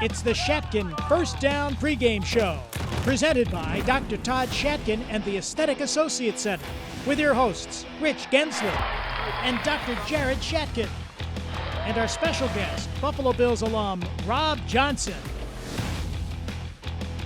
It's the Shatkin First Down pregame show, presented by Dr. Todd Shatkin and the Aesthetic Associates Center, with your hosts, Rich Gaenzler and Dr. Jared Shatkin, and our special guest, Buffalo Bills alum Rob Johnson.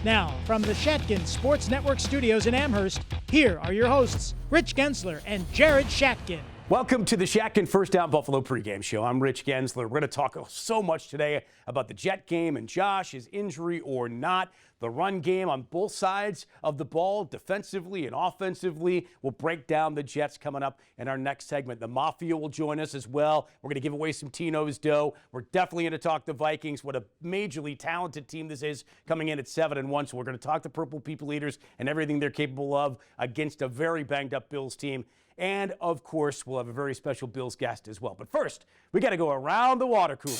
Now, from the Shatkin Sports Network studios in Amherst, here are your hosts, Rich Gaenzler and Jared Shatkin. Welcome to the Shatkin First Down Buffalo pregame show. I'm Rich Gaenzler. We're going to talk so much today about the Jet game and Josh, his injury or not, the run game on both sides of the ball, defensively and offensively. We'll break down the Jets coming up in our next segment. The Mafia will join us as well. We're going to give away some Tino's dough. We're definitely going to talk the Vikings. What a majorly talented team this is, coming in at 7-1. So we're going to talk the Purple People Eaters and everything they're capable of against a very banged-up Bills team. And, of course, we'll have a very special Bills guest as well. But first, we got to go around the water cooler.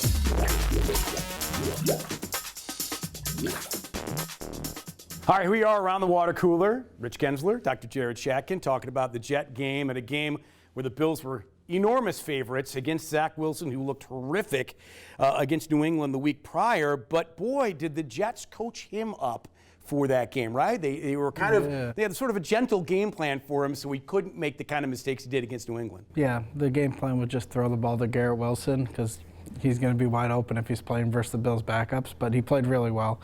All right, here we are around the water cooler. Rich Gaenzler, Dr. Jared Shatkin, talking about the Jet game, and a game where the Bills were enormous favorites against Zach Wilson, who looked horrific against New England the week prior. But, boy, did the Jets coach him up for that game, right? They were kind of, they had sort of a gentle game plan for him, so he couldn't make the kind of mistakes he did against New England. Yeah, the game plan was just throw the ball to Garrett Wilson, because he's going to be wide open if he's playing versus the Bills' backups, but he played really well.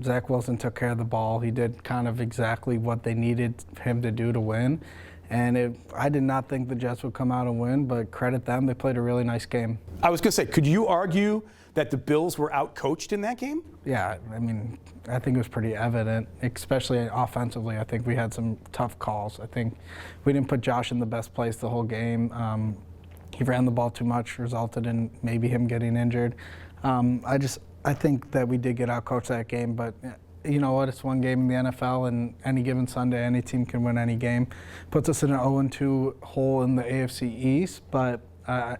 Zach Wilson took care of the ball. He did kind of exactly what they needed him to do to win. And I did not think the Jets would come out and win, but credit them. They played a really nice game. I was going to say, could you argue that the Bills were out-coached in that game? Yeah, I mean, I think it was pretty evident, especially offensively. I think we had some tough calls. I think we didn't put Josh in the best place the whole game. He ran the ball too much, resulted in maybe him getting injured. I think that we did get out-coached that game, but you know what? It's one game in the NFL, and any given Sunday, any team can win any game. Puts us in an 0-2 hole in the AFC East, but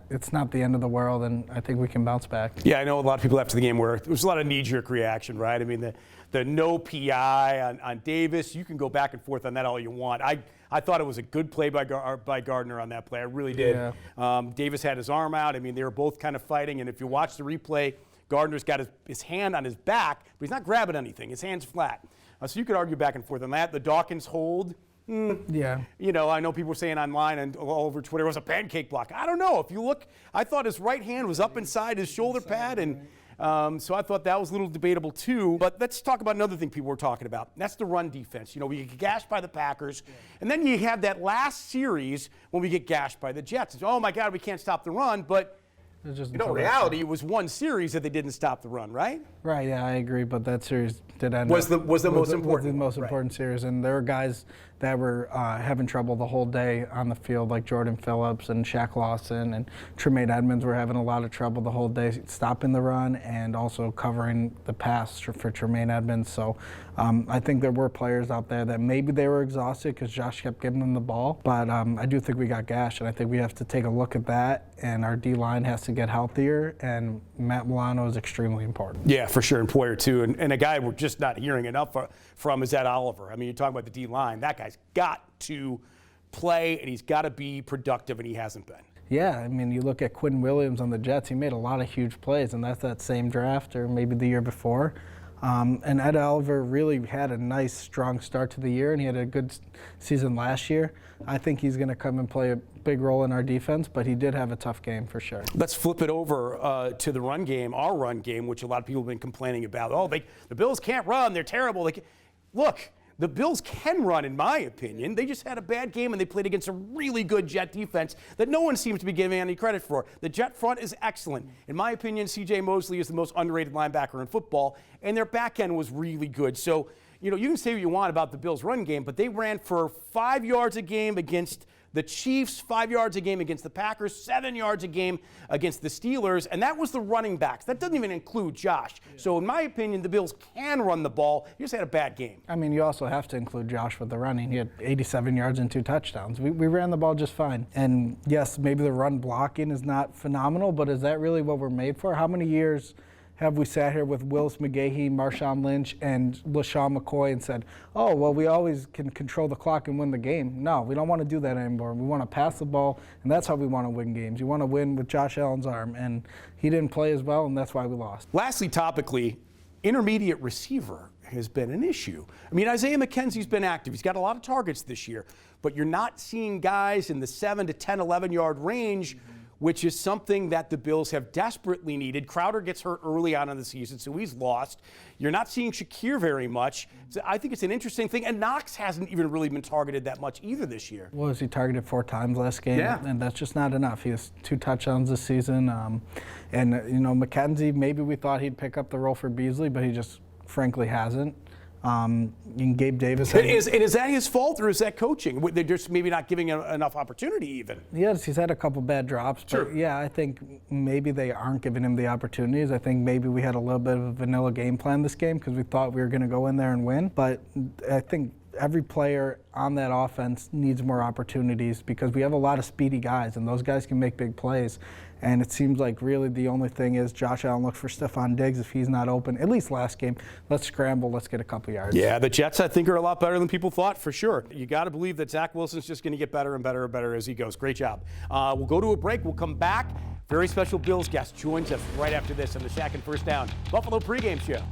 it's not the end of the world, and I think we can bounce back. Yeah, I know a lot of people after the game where there was a lot of knee-jerk reaction, right? I mean, the no PI on Davis, you can go back and forth on that all you want. I thought it was a good play by Gardner on that play. I really did. Yeah. Davis had his arm out. I mean, they were both kind of fighting, and if you watch the replay, Gardner's got his hand on his back, but he's not grabbing anything. His hand's flat. So you could argue back and forth on that. The Dawkins hold. Yeah. You know, I know people were saying online and all over Twitter it was a pancake block. I don't know. If you look, I thought his right hand was up inside his shoulder pad, and so I thought that was a little debatable too. But let's talk about another thing people were talking about. That's the run defense. You know, we get gashed by the Packers, and then you have that last series when we get gashed by the Jets. It's, oh my God, we can't stop the run, but reality, it was one series that they didn't stop the run, right? Right, yeah, I agree, but that series did end was the most important. Was the most important series, and there were guys that were having trouble the whole day on the field, like Jordan Phillips and Shaq Lawson and Tremaine Edmonds were having a lot of trouble the whole day stopping the run and also covering the pass for Tremaine Edmonds. So I think there were players out there that maybe they were exhausted because Josh kept giving them the ball, but I do think we got gashed, and I think we have to take a look at that, and our D-line has to get healthier, and Matt Milano is extremely important. Yeah, for sure, and Poyer too, and a guy we're just not hearing enough from is Ed Oliver. I mean, you're talking about the D-line. That guy's got to play, and he's got to be productive, and he hasn't been. Yeah, I mean, you look at Quinn Williams on the Jets, he made a lot of huge plays, and that's that same draft or maybe the year before. And Ed Oliver really had a nice, strong start to the year, and he had a good season last year. I think he's going to come and play a big role in our defense, but he did have a tough game for sure. Let's flip it over to the run game, our run game, which a lot of people have been complaining about. Oh, the Bills can't run. They're terrible. Look, the Bills can run, in my opinion. They just had a bad game, and they played against a really good Jet defense that no one seems to be giving any credit for. The Jet front is excellent. In my opinion, C.J. Mosley is the most underrated linebacker in football, and their back end was really good. So, you know, you can say what you want about the Bills' run game, but they ran for 5 yards a game against the Chiefs, 5 yards a game against the Packers, 7 yards a game against the Steelers, and that was the running backs. That doesn't even include Josh. So in my opinion, the Bills can run the ball. He just had a bad game. I mean, you also have to include Josh with the running. He had 87 yards and 2 touchdowns. We ran the ball just fine. And yes, maybe the run blocking is not phenomenal, but is that really what we're made for? How many years have we sat here with Willis McGahee, Marshawn Lynch, and LaShawn McCoy and said, oh, well, we always can control the clock and win the game? No, we don't want to do that anymore. We want to pass the ball, and that's how we want to win games. You want to win with Josh Allen's arm, and he didn't play as well, and that's why we lost. Lastly, topically, intermediate receiver has been an issue. I mean, Isaiah McKenzie's been active. He's got a lot of targets this year, but you're not seeing guys in the 7 to 10, 11-yard range, which is something that the Bills have desperately needed. Crowder gets hurt early on in the season, so he's lost. You're not seeing Shakir very much. So I think it's an interesting thing, and Knox hasn't even really been targeted that much either this year. Well, was he targeted 4 times last game? Yeah. And that's just not enough. He has 2 touchdowns this season. And, McKenzie, maybe we thought he'd pick up the role for Beasley, but he just frankly hasn't. Gabe Davis. Is that his fault, or is that coaching? They're just maybe not giving him enough opportunity even. Yes, he's had a couple bad drops. But Sure. yeah, I think maybe they aren't giving him the opportunities. I think maybe we had a little bit of a vanilla game plan this game because we thought we were going to go in there and win. But I think every player on that offense needs more opportunities because we have a lot of speedy guys, and those guys can make big plays. And it seems like really the only thing is Josh Allen looked for Stephon Diggs if he's not open, at least last game. Let's scramble. Let's get a couple yards. Yeah, the Jets, I think, are a lot better than people thought, for sure. You got to believe that Zach Wilson's just going to get better and better and better as he goes. Great job. We'll go to a break. We'll come back. Very special Bills guest joins us right after this on the Shatkin First Down Buffalo pregame show.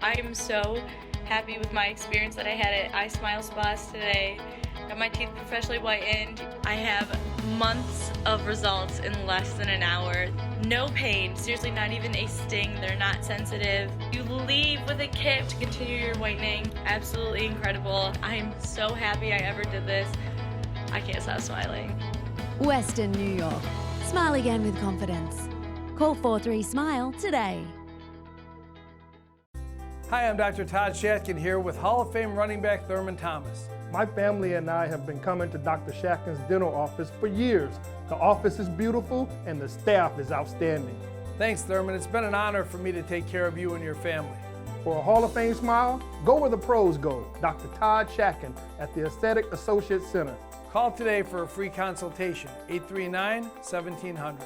I am so happy with my experience that I had at I Smile Spas today. Got my teeth professionally whitened. I have months of results in less than an hour. No pain, seriously not even a sting. They're not sensitive. You leave with a kit to continue your whitening. Absolutely incredible. I'm so happy I ever did this. I can't stop smiling. Western New York. Smile again with confidence. Call 43-SMILE today. Hi, I'm Dr. Todd Shatkin here with Hall of Fame running back Thurman Thomas. My family and I have been coming to Dr. Shatkin's dental office for years. The office is beautiful and the staff is outstanding. Thanks, Thurman. It's been an honor for me to take care of you and your family. For a Hall of Fame smile, go where the pros go. Dr. Todd Shatkin at the Aesthetic Associates Center. Call today for a free consultation, 839-1700.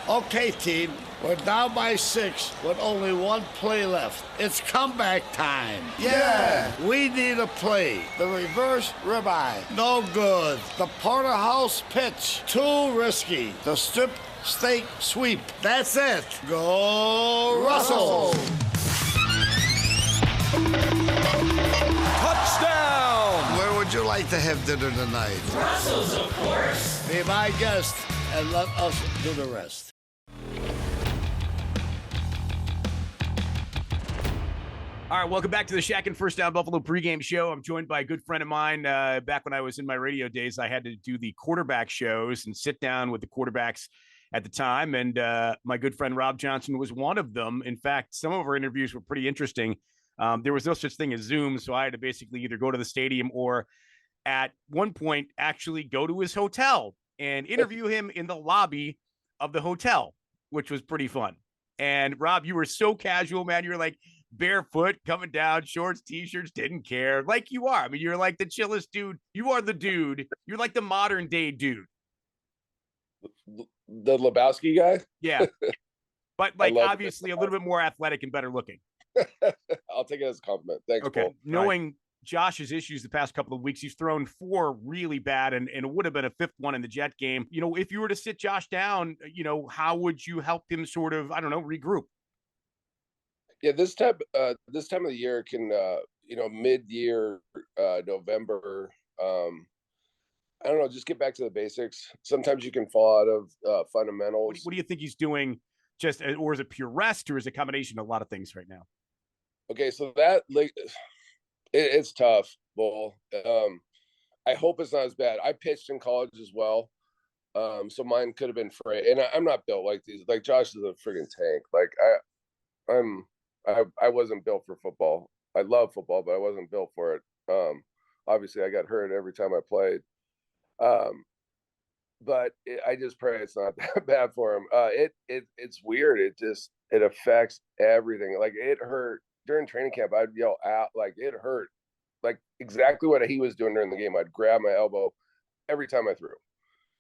Okay, team, we're down by 6 with only 1 play left. It's comeback time. Yeah! We need a play. The reverse ribeye, no good. The porterhouse pitch, too risky. The strip steak sweep, that's it. Go Russell! Touchdown! Where would you like to have dinner tonight? Russell's, of course. Be my guest and let us do the rest. All right, welcome back to the Shatkin First Down Buffalo pregame show. I'm joined by a good friend of mine. Back when I was in my radio days, I had to do the quarterback shows and sit down with the quarterbacks at the time. And my good friend Rob Johnson was one of them. In fact, some of our interviews were pretty interesting. There was no such thing as Zoom, so I had to basically either go to the stadium or at one point actually go to his hotel and interview him in the lobby of the hotel, which was pretty fun. And Rob, you were so casual, man. You were like barefoot, coming down, shorts, t-shirts, didn't care. Like you are. I mean, you're like the chillest dude. You are the dude. You're like the modern day dude. The Lebowski guy? Yeah. But like obviously a little bit more athletic and better looking. I'll take it as a compliment. Thanks, okay. Paul. Knowing Josh's issues the past couple of weeks, he's thrown 4 really bad and it would have been a 5th one in the Jet game. You know, if you were to sit Josh down, you know, how would you help him sort of, I don't know, regroup? Yeah, this time of the year can, mid-year, November, I don't know, just get back to the basics. Sometimes you can fall out of fundamentals. What do you think he's doing? Just, or is it pure rest, or is it a combination of a lot of things right now? Okay, so that it's tough, Bull. I hope it's not as bad. I pitched in college as well, so mine could have been frayed. And I'm not built like these. Like Josh is a friggin' tank. Like I wasn't built for football. I love football, but I wasn't built for it. Obviously, I got hurt every time I played. But I just pray it's not that bad for him. It's weird. It affects everything. Like it hurt during training camp. I'd yell out like it hurt. like exactly what he was doing during the game. I'd grab my elbow every time I threw.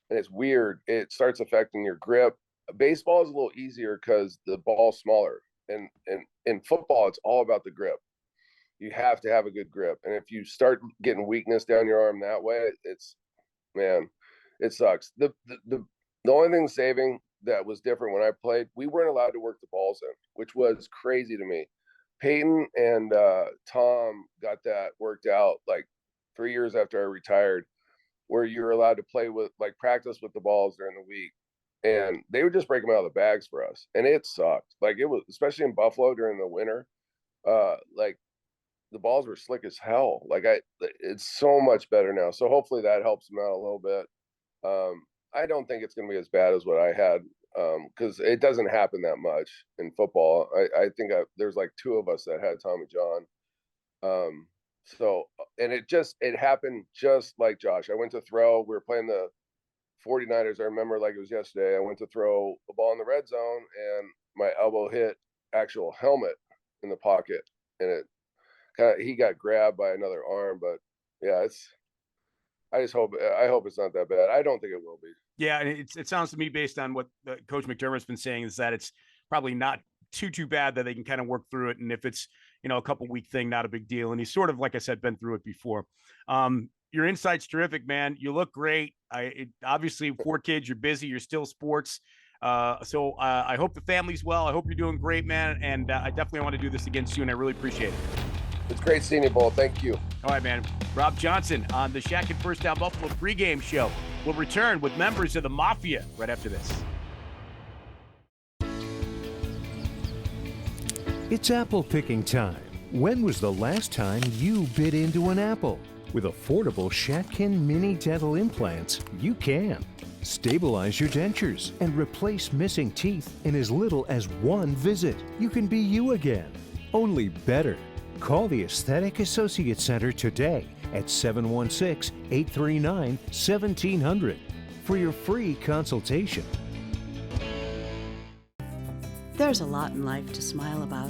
And it's weird. It starts affecting your grip. Baseball is a little easier because the ball's smaller. And in football, it's all about the grip. You have to have a good grip. And if you start getting weakness down your arm that way, it sucks. The only thing saving that was different when I played, we weren't allowed to work the balls in, which was crazy to me. Peyton and Tom got that worked out like 3 years after I retired, where you were allowed to play with, like, practice with the balls during the week. And they would just break them out of the bags for us. And it sucked. Like, it was, especially in Buffalo during the winter, like, the balls were slick as hell. Like, it's so much better now. So hopefully that helps them out a little bit. I don't think it's going to be as bad as what I had, because it doesn't happen that much in football. I think there's like 2 of us that had Tommy John. So, and it happened just like Josh. I went to throw. We were playing the 49ers. I remember like it was yesterday. I went to throw a ball in the red zone, and my elbow hit actual helmet in the pocket, and he got grabbed by another arm. But yeah, I hope it's not that bad. I don't think it will be. Yeah, and it sounds to me, based on what Coach McDermott's been saying, is that it's probably not too bad, that they can kind of work through it. And if it's, a couple week thing, not a big deal. And he's sort of, like I said, been through it before. Your insight's terrific, man. You look great. Obviously 4 kids, you're busy, you're still sports. So I hope the family's well. I hope you're doing great, man. And I definitely want to do this again soon. I really appreciate it. It's great seeing you, Bull. Thank you. All right, man. Rob Johnson on the Shatkin First Down Buffalo pregame show. We'll return with members of the Mafia right after this. It's apple picking time. When was the last time you bit into an apple? With affordable Shatkin mini dental implants, you can. Stabilize your dentures and replace missing teeth in as little as 1 visit. You can be you again, only better. Call the Aesthetic Associates Center today at 716-839-1700 for your free consultation. There's a lot in life to smile about.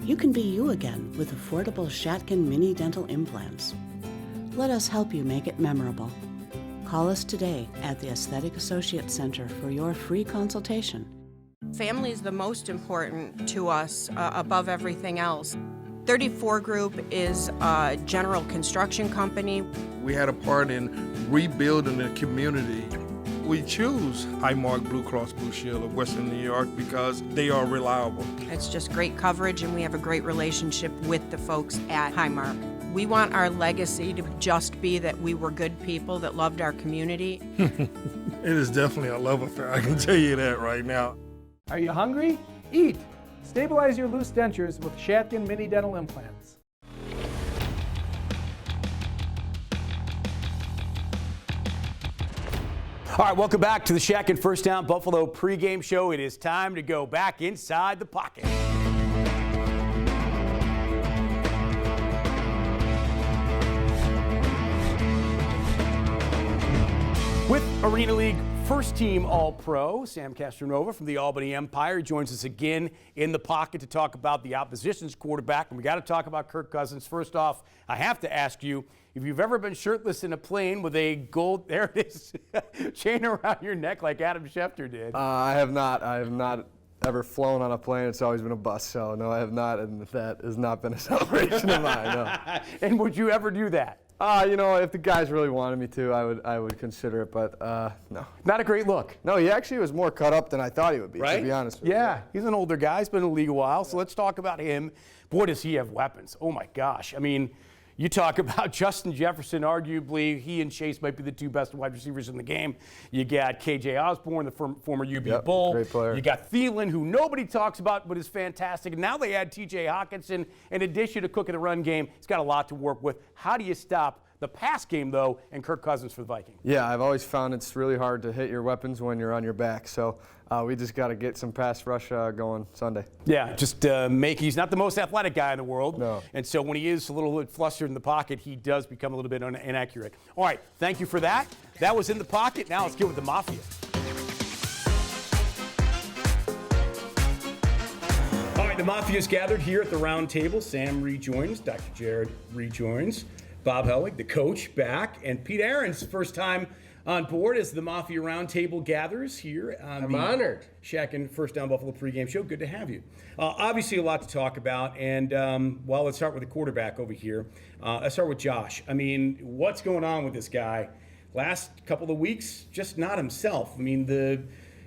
You can be you again with affordable Shatkin mini dental implants. Let us help you make it memorable. Call us today at the Aesthetic Associates Center for your free consultation. Family is the most important to us above everything else. 34 Group is a general construction company. We had a part in rebuilding the community. We choose Highmark Blue Cross Blue Shield of Western New York because they are reliable. It's just great coverage, and we have a great relationship with the folks at Highmark. We want our legacy to just be that we were good people that loved our community. It is definitely a love affair, I can tell you that right now. Are you hungry? Eat. Stabilize your loose dentures with Shatkin mini dental implants. All right, welcome back to the Shatkin First Down Buffalo pregame show. It is time to go back inside the pocket. With Arena League first team All-Pro, Sam Castronova from the Albany Empire joins us again in the pocket to talk about the opposition's quarterback. And we got to talk about Kirk Cousins. First off, I have to ask you, if you've ever been shirtless in a plane with a gold, there it is, chain around your neck like Adam Schefter did. I have not. I have not ever flown on a plane. It's always been a bus. So no, I have not, and that has not been a celebration of mine. No. And would you ever do that? If the guys really wanted me to, I would consider it, but no. Not a great look. No, he actually was more cut up than I thought he would be, right? To be honest with you. Yeah, he's an older guy. He's been in the league a while, so let's talk about him. Boy, does he have weapons. Oh, my gosh. I mean, you talk about Justin Jefferson, arguably he and Chase might be the 2 best wide receivers in the game. You got KJ Osborne, the former UB Bull. Great player. You got Thielen, who nobody talks about but is fantastic. And now they add TJ Hawkinson in addition to cooking the run game. He's got a lot to work with. How do you stop the pass game, though, and Kirk Cousins for the Vikings? Yeah, I've always found it's really hard to hit your weapons when you're on your back. So we just got to get some pass rush going Sunday. Yeah, just he's not the most athletic guy in the world. No. And so when he is a little bit flustered in the pocket, he does become a little bit inaccurate. All right, thank you for that. That was in the pocket. Now let's get with the Mafia. All right, the Mafia's gathered here at the round table. Sam rejoins, Dr. Jared rejoins, Bob Helwig, the coach, back, and Pete Aaron's first time on board as the Mafia Roundtable gathers here on I'm honored. Shatkin First Down Buffalo pregame show. Good to have you. Obviously, a lot to talk about, and well, let's start with the quarterback over here. Let's start with Josh. I mean, what's going on with this guy? Last couple of weeks, just not himself. I mean, the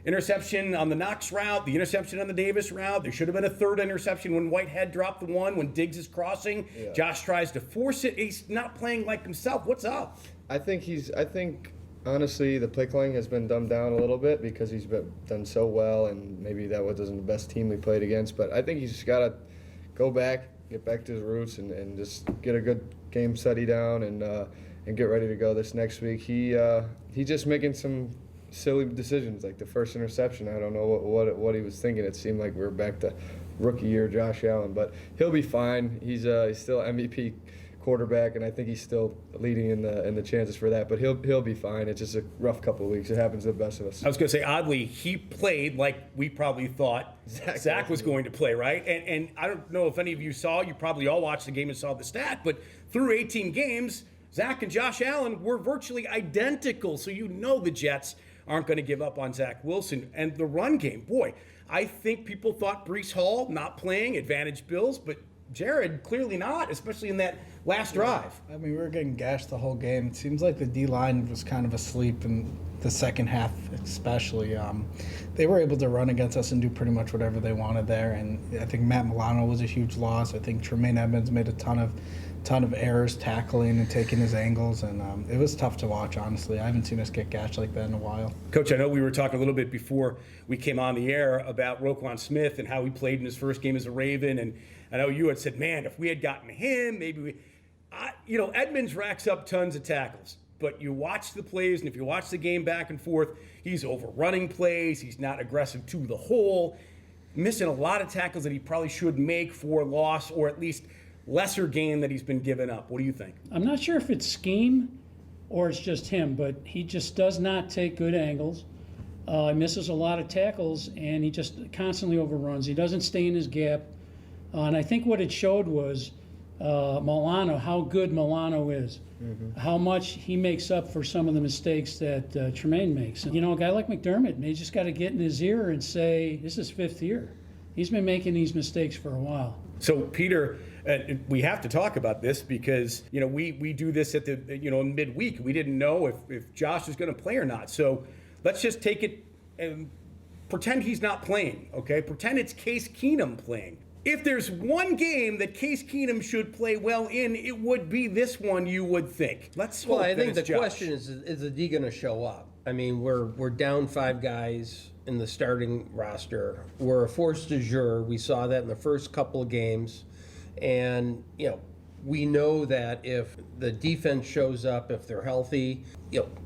interception on the Knox route, the interception on the Davis route. There should have been a third interception when Whitehead dropped the one, when Diggs is crossing. Yeah. Josh tries to force it. He's not playing like himself. What's up? I think honestly, the play calling has been dumbed down a little bit because he's done so well, and maybe that wasn't the best team we played against. But I think he's just got to go back, get back to his roots, and just get a good game study down and get ready to go this next week. He's just making some silly decisions, like the first interception. I don't know what he was thinking. It seemed like we were back to rookie year Josh Allen, but he'll be fine. He's still MVP quarterback, and I think he's still leading in the chances for that. But he'll be fine. It's just a rough couple of weeks. It happens to the best of us. I was going to say, oddly, he played like we probably thought Zach was going to play, right? And I don't know if any of you saw. You probably all watched the game and saw the stat. But through 18 games, Zach and Josh Allen were virtually identical. So you know the Jets aren't going to give up on Zach Wilson. And the run game, boy, I think people thought Breece Hall not playing advantaged Bills, but Jared clearly not, especially in that last drive. I mean, we were getting gashed the whole game. It seems like the D-line was kind of asleep in the second half especially. They were able to run against us and do pretty much whatever they wanted there. And I think Matt Milano was a huge loss. I think Tremaine Edmonds made a ton of errors tackling and taking his angles, and it was tough to watch, honestly. I haven't seen us get gashed like that in a while. Coach, I know we were talking a little bit before we came on the air about Roquan Smith and how he played in his first game as a Raven, and I know you had said, man, if we had gotten him, maybe Edmonds racks up tons of tackles, but you watch the plays, and if you watch the game back and forth, he's overrunning plays, he's not aggressive to the hole, missing a lot of tackles that he probably should make for loss, or at least lesser gain that he's been given up. What do you think? I'm not sure if it's scheme or it's just him, but he just does not take good angles. He misses a lot of tackles, and he just constantly overruns. He doesn't stay in his gap. And I think what it showed was Milano, how good Milano is, how much he makes up for some of the mistakes that Tremaine makes. And, a guy like McDermott, you just got to get in his ear and say, this is fifth year. He's been making these mistakes for a while. So, Peter, we have to talk about this because, we do this at the, in midweek. We didn't know if Josh is going to play or not. So let's just take it and pretend he's not playing, okay? Pretend it's Case Keenum playing. If there's one game that Case Keenum should play well in, it would be this one, you would think. Let's hope I think the Josh. question is he going to show up? I mean, we're down 5 guys in the starting roster. We're a force du jour. We saw that in the first couple of games. And, we know that if the defense shows up, if they're healthy,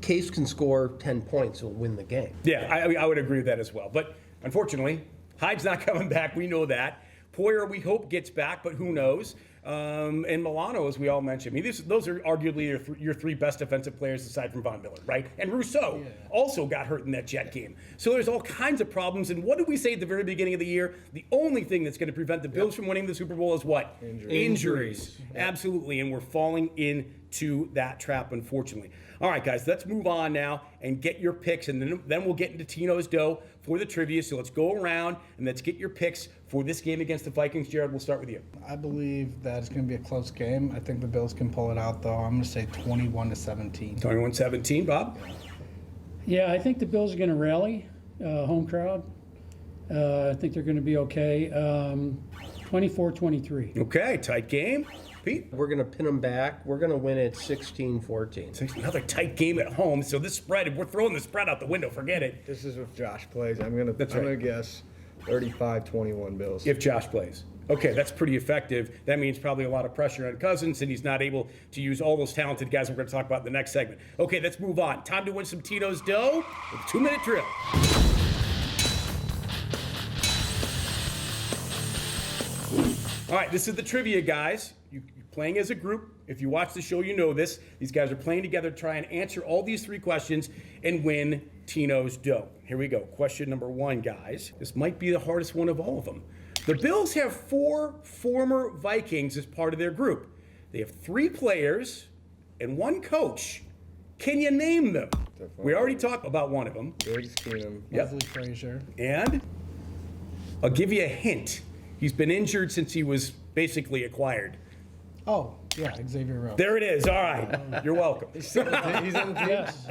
Case can score 10 points, will win the game. Yeah, I would agree with that as well. But unfortunately, Hyde's not coming back. We know that. Poyer, we hope, gets back, but who knows? And Milano, as we all mentioned. I mean, those are arguably your 3 best defensive players aside from Von Miller, right? And Rousseau also got hurt in that Jet game. So there's all kinds of problems. And what did we say at the very beginning of the year? The only thing that's going to prevent the Bills from winning the Super Bowl is what? Injuries. Absolutely. And we're falling into that trap, unfortunately. All right, guys, let's move on now and get your picks, and then we'll get into Tino's dough for the trivia. So let's go around and let's get your picks for this game against the Vikings. Jared, we'll start with you. I believe that it's going to be a close game. I think the Bills can pull it out, though. I'm going to say 21-17. 21-17, Bob? Yeah, I think the Bills are going to rally, home crowd. I think they're going to be okay. 24-23. Okay, tight game. Pete? We're going to pin them back. We're going to win it 16-14. Another tight game at home. So this spread, if we're throwing the spread out the window, forget it. This is if Josh plays. I'm going to guess 35-21 Bills. If Josh plays. Okay, that's pretty effective. That means probably a lot of pressure on Cousins, and he's not able to use all those talented guys we're going to talk about in the next segment. Okay, let's move on. Time to win some Tito's dough with a 2-minute drill. All right, this is the trivia, guys. You're playing as a group. If you watch the show, you know this. These guys are playing together to try and answer all these 3 questions and win Tino's dough. Here we go. Question number 1, guys. This might be the hardest one of all of them. The Bills have 4 former Vikings as part of their group. They have 3 players and 1 coach. Can you name them? We already talked about one of them. Leslie Frazier. And I'll give you a hint. He's been injured since he was basically acquired. Oh, yeah, Xavier Rhodes. There it is. All right. You're welcome. He's on the team? Yes.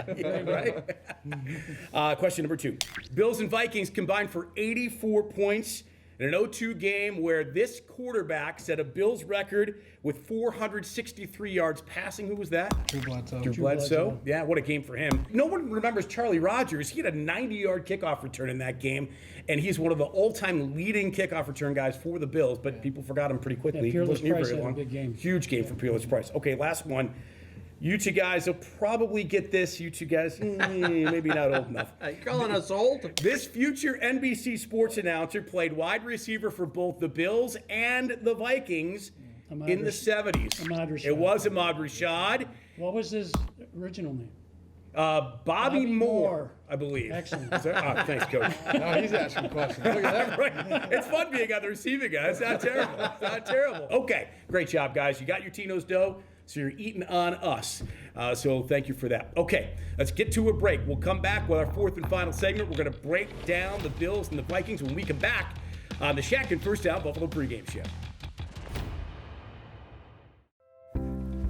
Right? Question number 2. Bills and Vikings combined for 84 points in an 0-2 game where this quarterback set a Bills record with 463 yards passing. Who was that? Drew Bledsoe. Drew Bledsoe. Yeah, what a game for him. No one remembers Charlie Rogers. He had a 90-yard kickoff return in that game, and he's one of the all-time leading kickoff return guys for the Bills, but people forgot him pretty quickly. Yeah, Peerless He wasn't here Price very had a long. big game. Huge game for Peerless Price. Okay, last one. You two guys will probably get this. You two guys, maybe not old enough. Are you calling us old? This future NBC sports announcer played wide receiver for both the Bills and the Vikings in the 70s. Ahmad Rashad. It was Ahmad Rashad. What was his original name? Bobby Moore, I believe. Excellent. Thanks, Coach. No, he's asking questions. Look at that. Right. It's fun being on the receiving end. It's not terrible. It's not terrible. Okay, great job, guys. You got your Tino's dough, so you're eating on us. So thank you for that. Okay, let's get to a break. We'll come back with our 4th and final segment. We're going to break down the Bills and the Vikings when we come back on the Shatkin First Down Buffalo pregame show.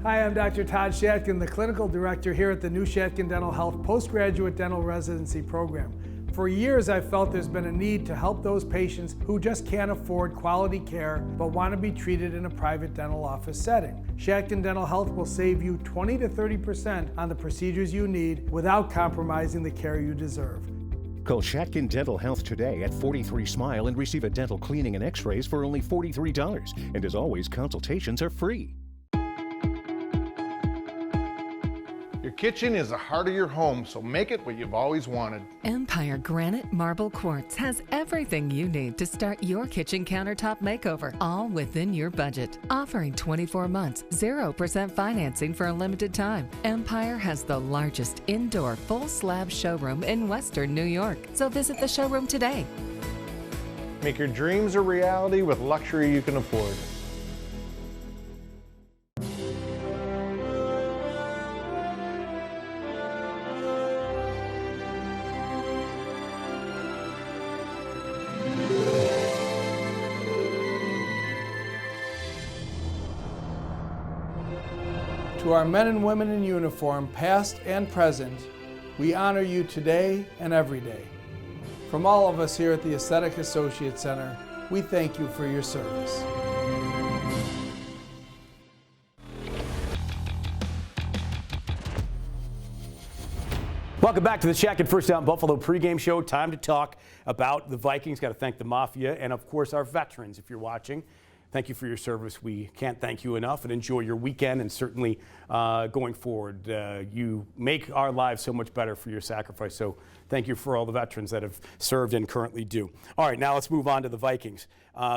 Hi, I'm Dr. Todd Shatkin, the clinical director here at the new Shatkin Dental Health Postgraduate Dental Residency Program. For years, I've felt there's been a need to help those patients who just can't afford quality care but want to be treated in a private dental office setting. Shatkin Dental Health will save you 20 to 30% on the procedures you need without compromising the care you deserve. Call Shatkin Dental Health today at 43 Smile and receive a dental cleaning and x-rays for only $43. And as always, consultations are free. Your kitchen is the heart of your home, so make it what you've always wanted. Empire Granite Marble Quartz has everything you need to start your kitchen countertop makeover, all within your budget. Offering 24 months, 0% financing for a limited time. Empire has the largest indoor full slab showroom in Western New York, so visit the showroom today. Make your dreams a reality with luxury you can afford. To our men and women in uniform, past and present, we honor you today and every day. From all of us here at the Aesthetic Associate Center, we thank you for your service. Welcome back to the Shatkin First Down Buffalo pregame show. Time to talk about the Vikings. Got to thank the Mafia and, of course, our veterans if you're watching. Thank you for your service. We can't thank you enough, and enjoy your weekend, and certainly going forward. You make our lives so much better for your sacrifice. So thank you for all the veterans that have served and currently do. All right, now let's move on to the Vikings.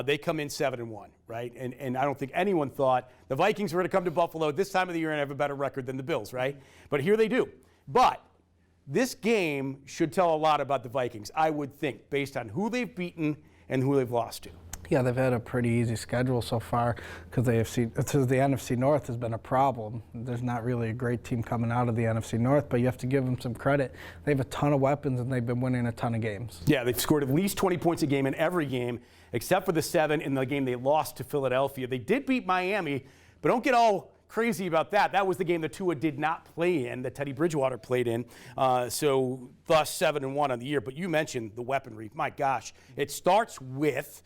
They come in 7-1, right? And I don't think anyone thought the Vikings were going to come to Buffalo this time of the year and have a better record than the Bills, right? But here they do. But this game should tell a lot about the Vikings, I would think, based on who they've beaten and who they've lost to. Yeah, they've had a pretty easy schedule so far because the NFC North has been a problem. There's not really a great team coming out of the NFC North, but you have to give them some credit. They have a ton of weapons, and they've been winning a ton of games. Yeah, they've scored at least 20 points a game in every game, except for the 7 in the game they lost to Philadelphia. They did beat Miami, but don't get all crazy about that. That was the game that Tua did not play in, that Teddy Bridgewater played in. So thus 7-1 on the year. But you mentioned the weaponry. My gosh, it starts with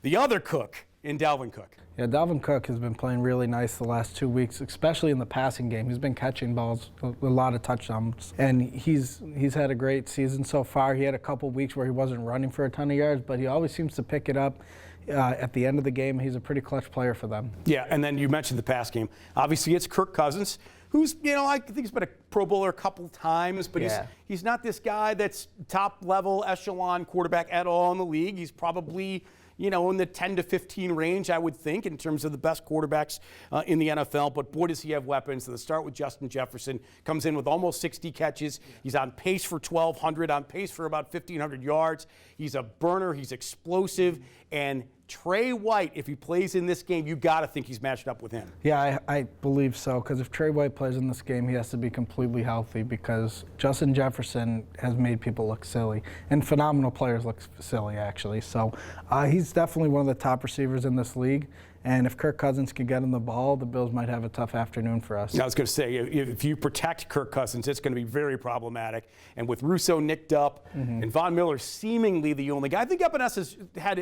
the other Cook in Dalvin Cook. Yeah, Dalvin Cook has been playing really nice the last 2 weeks, especially in the passing game. He's been catching balls, a lot of touchdowns, and he's had a great season so far. He had a couple weeks where he wasn't running for a ton of yards, but he always seems to pick it up at the end of the game. He's a pretty clutch player for them. Yeah, and then you mentioned the pass game. Obviously, it's Kirk Cousins, who's, I think he's been a Pro Bowler a couple times, but he's not this guy that's top-level echelon quarterback at all in the league. He's probably in the 10 to 15 range, I would think, in terms of the best quarterbacks in the NFL. But boy, does he have weapons. So the start with Justin Jefferson, comes in with almost 60 catches. He's on pace for 1,200, on pace for about 1,500 yards. He's a burner. He's explosive. And Trey White, if he plays in this game, you got to think he's matched up with him. Yeah, I believe so, because if Trey White plays in this game, he has to be completely healthy, because Justin Jefferson has made people look silly, and phenomenal players look silly, actually. So he's definitely one of the top receivers in this league. And if Kirk Cousins can get him the ball, the Bills might have a tough afternoon for us. I was going to say, if you protect Kirk Cousins, it's going to be very problematic. And with Russo nicked up and Von Miller seemingly the only guy, I think Epenesa has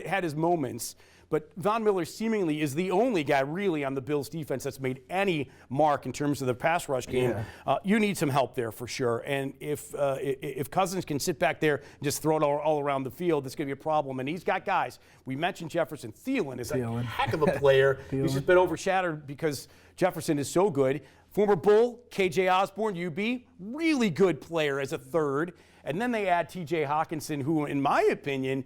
had his moments, but Von Miller seemingly is the only guy really on the Bills defense that's made any mark in terms of the pass rush game. Yeah. You need some help there for sure. And if Cousins can sit back there and just throw it all around the field, it's going to be a problem. And he's got guys. We mentioned Jefferson. Thielen is a heck of a player. He's just been overshadowed because Jefferson is so good. Former Bull, KJ Osborne, UB, really good player as a third. And then they add TJ Hawkinson, who, in my opinion,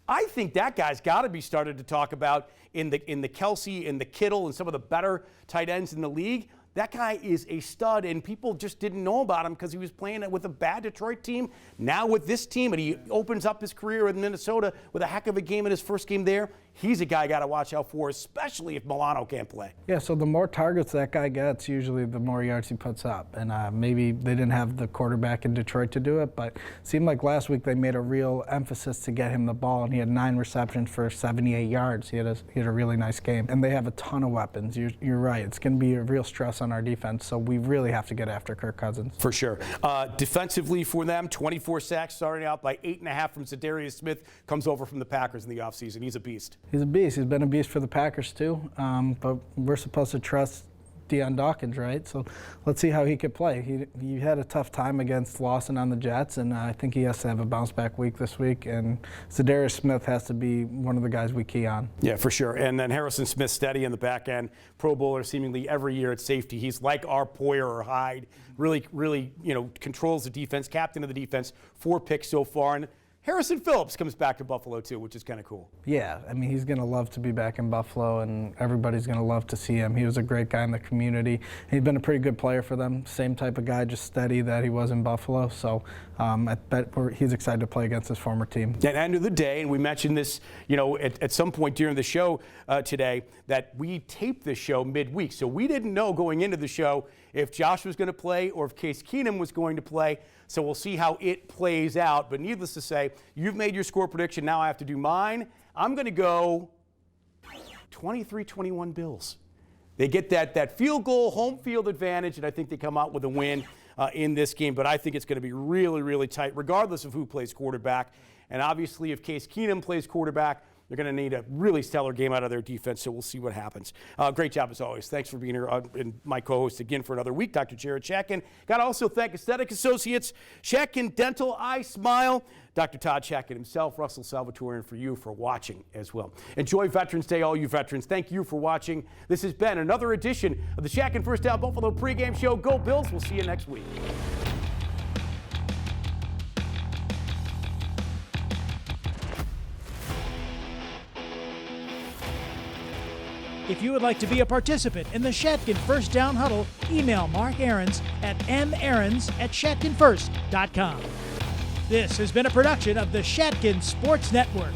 I think that guy's got to be started to talk about in the Kelsey and the Kittle and some of the better tight ends in the league. That guy is a stud, and people just didn't know about him because he was playing with a bad Detroit team. Now with this team, and he opens up his career in Minnesota with a heck of a game in his first game there. He's a guy I got to watch out for, especially if Milano can't play. Yeah, so the more targets that guy gets, usually the more yards he puts up. And maybe they didn't have the quarterback in Detroit to do it, but it seemed like last week they made a real emphasis to get him the ball, and he had 9 receptions for 78 yards. He had a really nice game. And they have a ton of weapons. You're right. It's going to be a real stress on our defense, so we really have to get after Kirk Cousins. For sure. Defensively for them, 24 sacks, starting out by 8.5 from Zadarius Smith, comes over from the Packers in the offseason. He's a beast. He's a beast. He's been a beast for the Packers too. But we're supposed to trust Deion Dawkins, right? So let's see how he could play. He had a tough time against Lawson on the Jets, and I think he has to have a bounce-back week this week. And Zadarius Smith has to be one of the guys we key on. Yeah, for sure. And then Harrison Smith steady in the back end. Pro Bowler seemingly every year at safety. He's like our Poyer or Hyde. Really, controls the defense, captain of the defense. 4 picks so far. And Harrison Phillips comes back to Buffalo, too, which is kind of cool. Yeah, I mean, he's going to love to be back in Buffalo, and everybody's going to love to see him. He was a great guy in the community. He's been a pretty good player for them. Same type of guy, just steady that he was in Buffalo. So I bet he's excited to play against his former team. At the end of the day, and we mentioned this, at some point during the show today, that we taped this show midweek. So we didn't know going into the show if Josh was going to play or if Case Keenum was going to play. So we'll see how it plays out. But needless to say, you've made your score prediction. Now I have to do mine. I'm going to go 23-21 Bills. They get that field goal, home field advantage, and I think they come out with a win in this game. But I think it's going to be really, really tight, regardless of who plays quarterback. And obviously, if Case Keenum plays quarterback, they're going to need a really stellar game out of their defense, so we'll see what happens. Great job as always. Thanks for being here, and my co-host again for another week, Dr. Jared Shatkin. Got to also thank Aesthetic Associates, Shatkin Dental, I Smile, Dr. Todd Shatkin himself, Russell Salvatore, and for you for watching as well. Enjoy Veterans Day, all you veterans. Thank you for watching. This has been another edition of the Shatkin First Down Buffalo pregame show. Go Bills. We'll see you next week. If you would like to be a participant in the Shatkin First Down Huddle, email Mark Aarons at maarons@shatkinfirst.com. This has been a production of the Shatkin Sports Network.